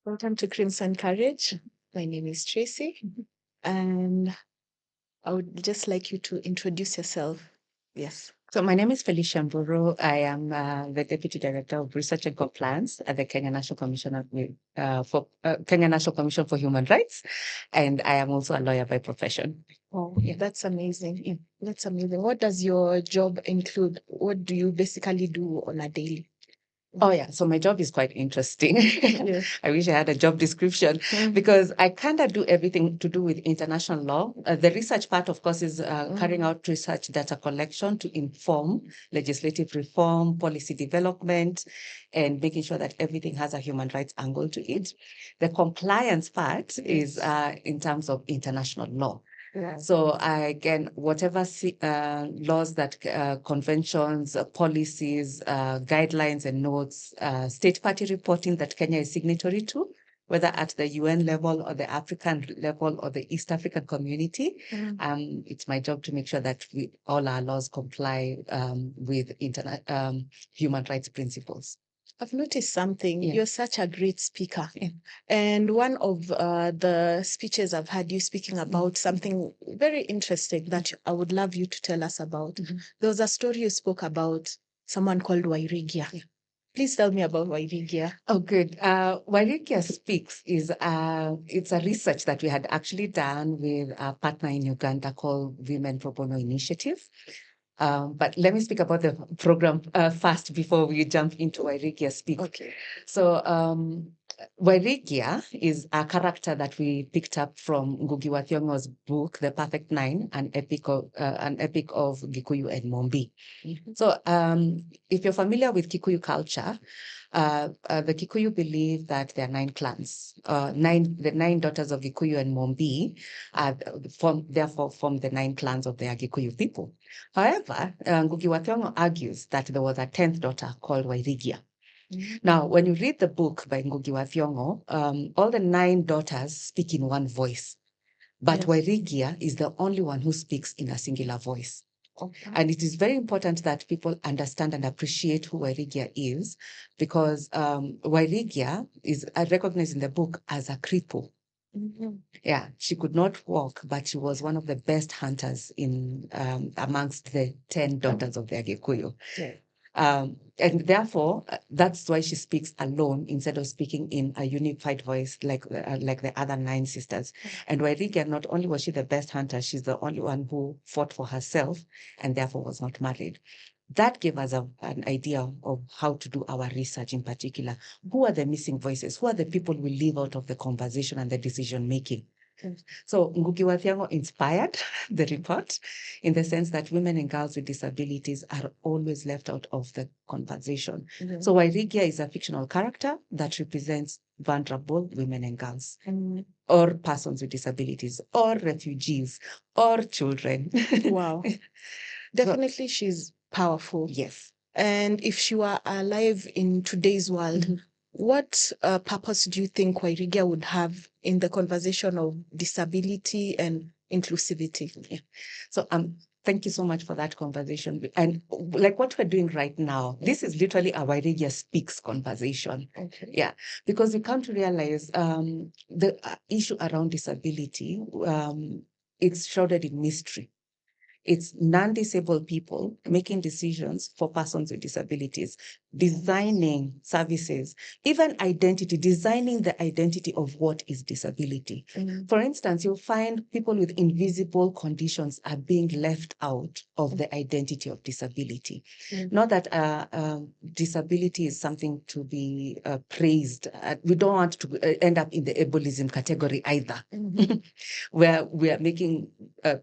Welcome to Crimson Courage. My name is Tracy, and I would just like you to introduce yourself. Yes. So my name is Felicia Mburu. I am the Deputy Director of Research and Compliance at the Kenya National Commission Kenya National Commission for Human Rights, and I am also a lawyer by profession. Oh, yeah, that's amazing. Yeah, that's amazing. What does your job include? What do you basically do on a daily? Oh yeah, so my job is quite interesting. Yeah. I wish I had a job description because I kind of do everything to do with international law. The research part, of course, is carrying out research data collection to inform legislative reform, policy development, and making sure that everything has a human rights angle to it. The compliance part is in terms of international law. Yeah. So again, whatever laws that conventions, policies, guidelines and notes, state party reporting that Kenya is signatory to, whether at the UN level or the African level or the East African community, it's my job to make sure that all our laws comply with human rights principles. I've noticed something. Yeah. You're such a great speaker. And one of the speeches I've had you speaking about something very interesting that I would love you to tell us about. There was a story you spoke about someone called Wairigia. Yeah. Please tell me about Wairigia. Oh, good. Wairigia Speaks is it's a research that we had actually done with a partner in Uganda called Women Pro Bono Initiative. But let me speak about the program first before we jump into Wairigia Speaks. Okay. So Wairigia is a character that we picked up from Ngugi wa Thiong'o's book, The Perfect Nine, an epic of Gikuyu and Mombi. So if you're familiar with Kikuyu culture, the Kikuyu believe that there are 9 clans. The 9 daughters of Gikuyu and Mombi therefore form the 9 clans of the Agikuyu people. However, Ngugi wa Thiong'o argues that there was a 10th daughter called Wairigia. Now, when you read the book by Ngugi wa Thiong'o, all the 9 daughters speak in one voice, but Wairigia is the only one who speaks in a singular voice. Okay. And it is very important that people understand and appreciate who Wairigia is, because Wairigia is recognized in the book as a cripple. Yeah, she could not walk, but she was one of the best hunters in amongst the 10 daughters of the Agikuyu. Yeah. And therefore, that's why she speaks alone instead of speaking in a unified voice like the other 9 sisters. And Wairigia, not only was she the best hunter, she's the only one who fought for herself and therefore was not married. That gave us an idea of how to do our research in particular. Who are the missing voices? Who are the people we leave out of the conversation and the decision making? So Ngugi wa Thiong'o inspired the report in the sense that women and girls with disabilities are always left out of the conversation. So Wairigia is a fictional character that represents vulnerable women and girls, or persons with disabilities, or refugees, or children. Wow. Definitely she's powerful. Yes. And if she were alive in today's world, what purpose do you think Wairigia would have in the conversation of disability and inclusivity? Yeah. So thank you so much for that conversation. And like what we're doing right now, this is literally a Wairigia Speaks conversation. Okay. Yeah, because we come to realize the issue around disability, it's shrouded in mystery. It's non-disabled people making decisions for persons with disabilities, designing services, even identity, designing the identity of what is disability. For instance, you'll find people with invisible conditions are being left out of the identity of disability. Not that disability is something to be praised. We don't want to end up in the ableism category either, where we are making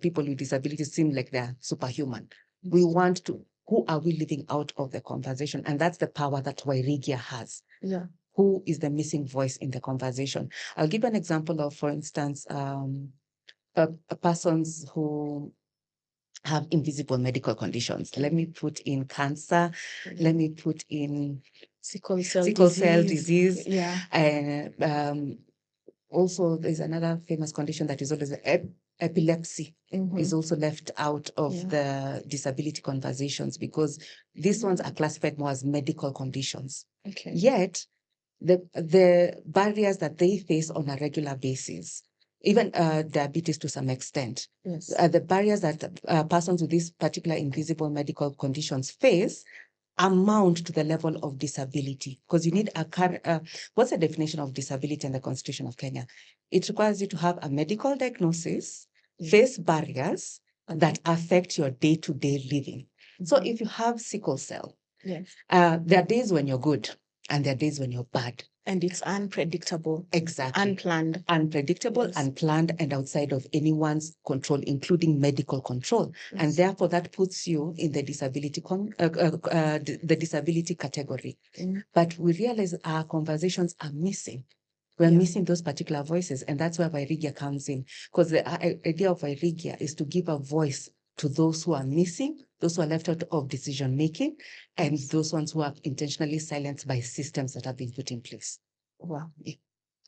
people with disabilities seem like they're superhuman. We want to, who are we leaving out of the conversation? And that's the power that Wairigia has. Yeah. Who is the missing voice in the conversation? I'll give an example of, for instance, persons who have invisible medical conditions. Let me put in cancer. Let me put in sickle cell disease. Yeah. And also, there's another famous condition that is always epilepsy is also left out of the disability conversations because these ones are classified more as medical conditions. Okay. Yet, the barriers that they face on a regular basis, even diabetes to some extent, Yes. the barriers that persons with these particular invisible medical conditions face amount to the level of disability, because you need what's the definition of disability in the Constitution of Kenya? It requires you to have a medical diagnosis, face barriers that affect your day-to-day living. So if you have sickle cell, Yes. there are days when you're good and there are days when you're bad. And it's unpredictable. Exactly. Unplanned. Unpredictable, Yes. unplanned, and outside of anyone's control, including medical control. Yes. And therefore, that puts you in the disability the disability category. But we realize our conversations are missing. We're missing those particular voices, and that's where Wairigia comes in. Because the idea of Wairigia is to give a voice to those who are missing, those who are left out of decision making, and those ones who are intentionally silenced by systems that have been put in place. Wow.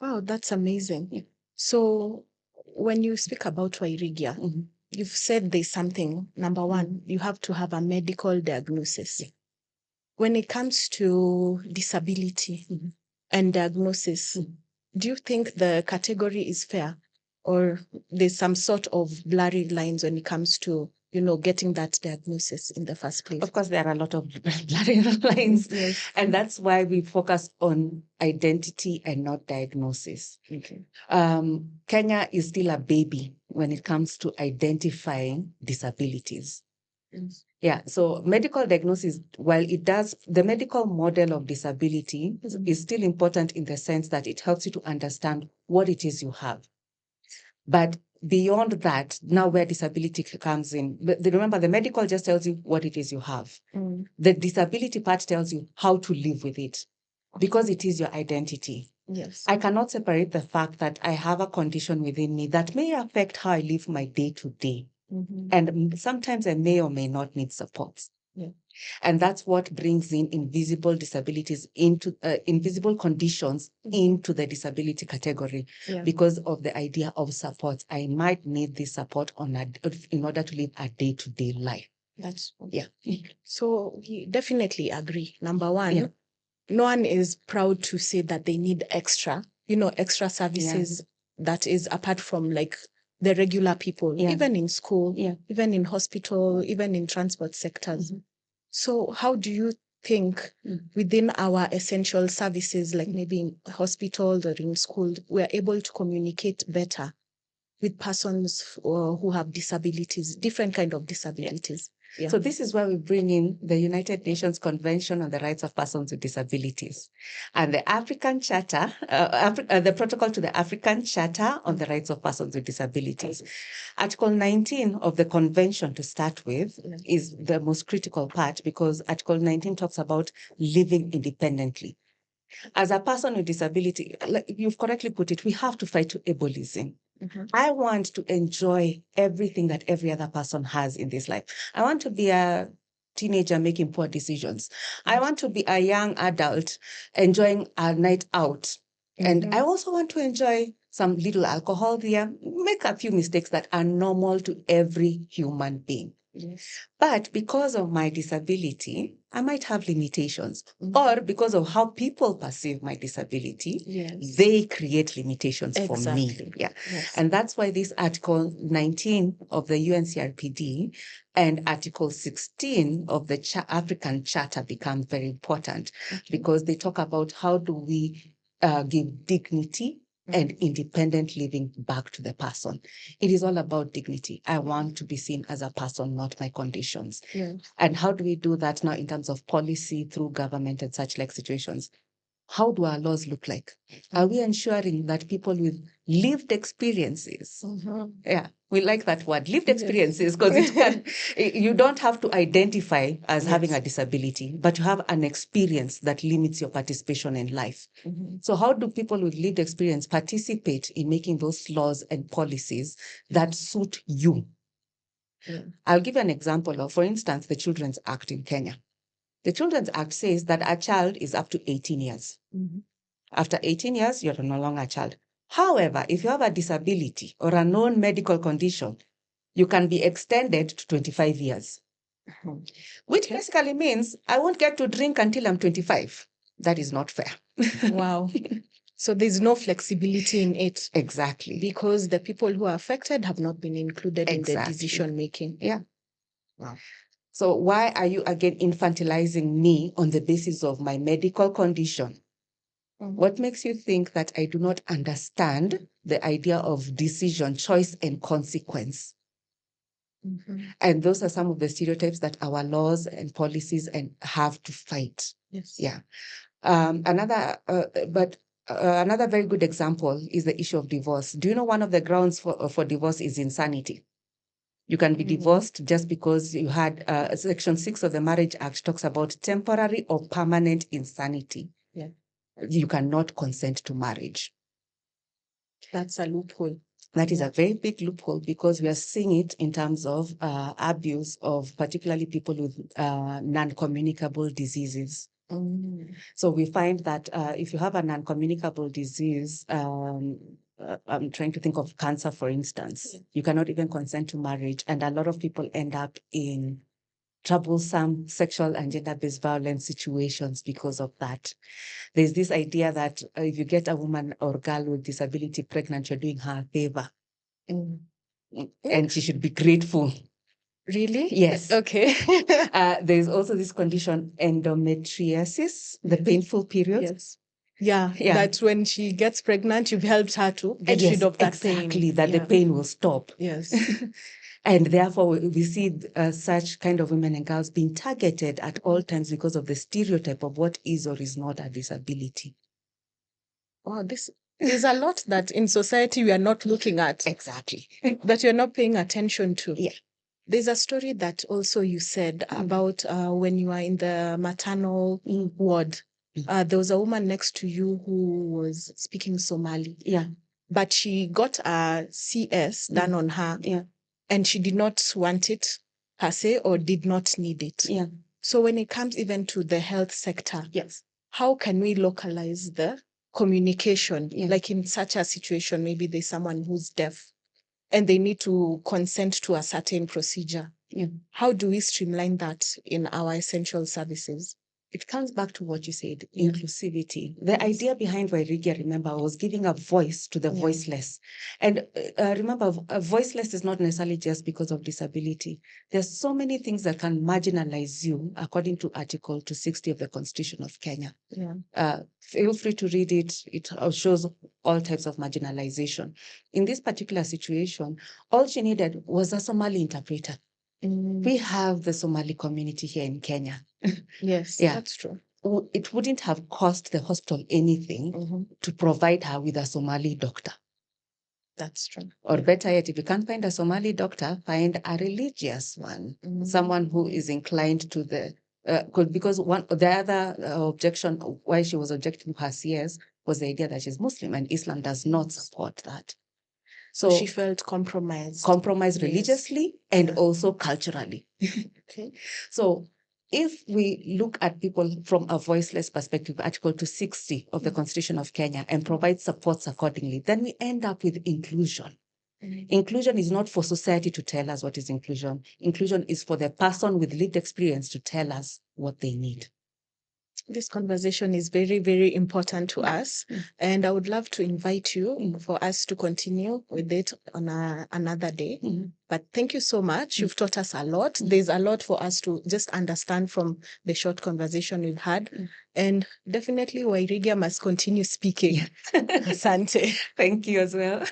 Wow, that's amazing. So when you speak about Wairigia, you've said there's something. Number one, you have to have a medical diagnosis. When it comes to disability and diagnosis, do you think the category is fair, or there's some sort of blurry lines when it comes to, getting that diagnosis in the first place? Of course, there are a lot of blurry lines, and that's why we focus on identity and not diagnosis. Okay. Kenya is still a baby when it comes to identifying disabilities. Yes. Yeah, so medical diagnosis, while it does, the medical model of disability is still important in the sense that it helps you to understand what it is you have. But beyond that, now where disability comes in, remember the medical just tells you what it is you have. The disability part tells you how to live with it, because it is your identity. Yes. I cannot separate the fact that I have a condition within me that may affect how I live my day to day. And sometimes I may or may not need support. Yeah. And that's what brings in invisible disabilities into invisible conditions into the disability category, because of the idea of support. I might need this support in order to live a day-to-day life. That's So we definitely agree. Number one, no one is proud to say that they need extra services that is apart from like the regular people, even in school, even in hospital, even in transport sectors. So how do you think within our essential services, like maybe in hospitals or in school, we're able to communicate better with persons who have disabilities, different kind of disabilities? So this is where we bring in the United Nations Convention on the Rights of Persons with Disabilities and the African Charter, the protocol to the African Charter on the Rights of Persons with Disabilities. Article 19 of the convention, to start with, is the most critical part, because Article 19 talks about living independently. As a person with disability, like you've correctly put it, we have to fight ableism. I want to enjoy everything that every other person has in this life. I want to be a teenager making poor decisions. I want to be a young adult enjoying a night out. And I also want to enjoy some little alcohol there, make a few mistakes that are normal to every human being. But because of my disability, I might have limitations. Or because of how people perceive my disability, they create limitations for me. And that's why this Article 19 of the UNCRPD and Article 16 of the African Charter become very important, because they talk about how do we give dignity and independent living back to the person. It is all about dignity. I want to be seen as a person, not my conditions. And how do we do that now in terms of policy through government and such like situations? How do our laws look like? Are we ensuring that people with lived experiences, we like that word, lived experiences, because you don't have to identify as having a disability, but you have an experience that limits your participation in life. So how do people with lived experience participate in making those laws and policies that suit you? I'll give you an example of, for instance, the Children's Act in Kenya. The Children's Act says that a child is up to 18 years. After 18 years, you're no longer a child. However, if you have a disability or a known medical condition, you can be extended to 25 years, which basically means I won't get to drink until I'm 25. That is not fair. Wow. So there's no flexibility in it. Exactly. Because the people who are affected have not been included in the Exactly. decision making. Yeah. Wow. So why are you again infantilizing me on the basis of my medical condition? What makes you think that I do not understand the idea of decision, choice, and consequence? And those are some of the stereotypes that our laws and policies have to fight. Yes. Yeah. Another very good example is the issue of divorce. Do you know one of the grounds for divorce is insanity? You can be divorced just because you had Section 6 of the Marriage Act talks about temporary or permanent insanity. Yeah. You cannot consent to marriage. That's a loophole. That is a very big loophole because we are seeing it in terms of abuse of particularly people with non-communicable diseases. So we find that if you have a non-communicable disease, I'm trying to think of cancer, for instance, you cannot even consent to marriage. And a lot of people end up in troublesome sexual and gender-based violence situations because of that. There's this idea that if you get a woman or girl with disability pregnant, you're doing her a favor. And she should be grateful. Really? Yes. Okay. There's also this condition, endometriosis, the painful period. Yes. Yeah, that when she gets pregnant, you've helped her to get rid of that pain. Exactly, that the pain will stop. Yes. And therefore, we see such kind of women and girls being targeted at all times because of the stereotype of what is or is not a disability. Wow, there's a lot that in society we are not looking at. Exactly. That you're not paying attention to. Yeah. There's a story that also you said about when you are in the maternal ward. There was a woman next to you who was speaking Somali. Yeah. But she got a CS done on her. Yeah. And she did not want it per se or did not need it. Yeah. So when it comes even to the health sector, yes, how can we localize the communication? Yeah. Like in such a situation, maybe there's someone who's deaf and they need to consent to a certain procedure. Yeah. How do we streamline that in our essential services? It comes back to what you said, inclusivity. The idea behind Wairigia, remember, was giving a voice to the voiceless. And remember, a voiceless is not necessarily just because of disability. There's so many things that can marginalize you, according to Article 260 of the Constitution of Kenya. Yeah. Feel free to read it. It shows all types of marginalization. In this particular situation, all she needed was a Somali interpreter. We have the Somali community here in Kenya. Yes, that's true. It wouldn't have cost the hospital anything to provide her with a Somali doctor. That's true. Or better yet, if you can't find a Somali doctor, find a religious one, someone who is inclined to the, because the other objection, why she was objecting to her CS, was the idea that she's Muslim and Islam does not support that. So she felt compromised. Compromised religiously and also culturally. Okay. So if we look at people from a voiceless perspective, Article 260 of the Constitution of Kenya, and provide supports accordingly, then we end up with inclusion. Inclusion is not for society to tell us what is inclusion. Inclusion is for the person with lived experience to tell us what they need. This conversation is very, very important to us. And I would love to invite you for us to continue with it on another day. But thank you so much. You've taught us a lot. There's a lot for us to just understand from the short conversation we've had. And definitely Wairigia must continue speaking. Asante. Thank you as well.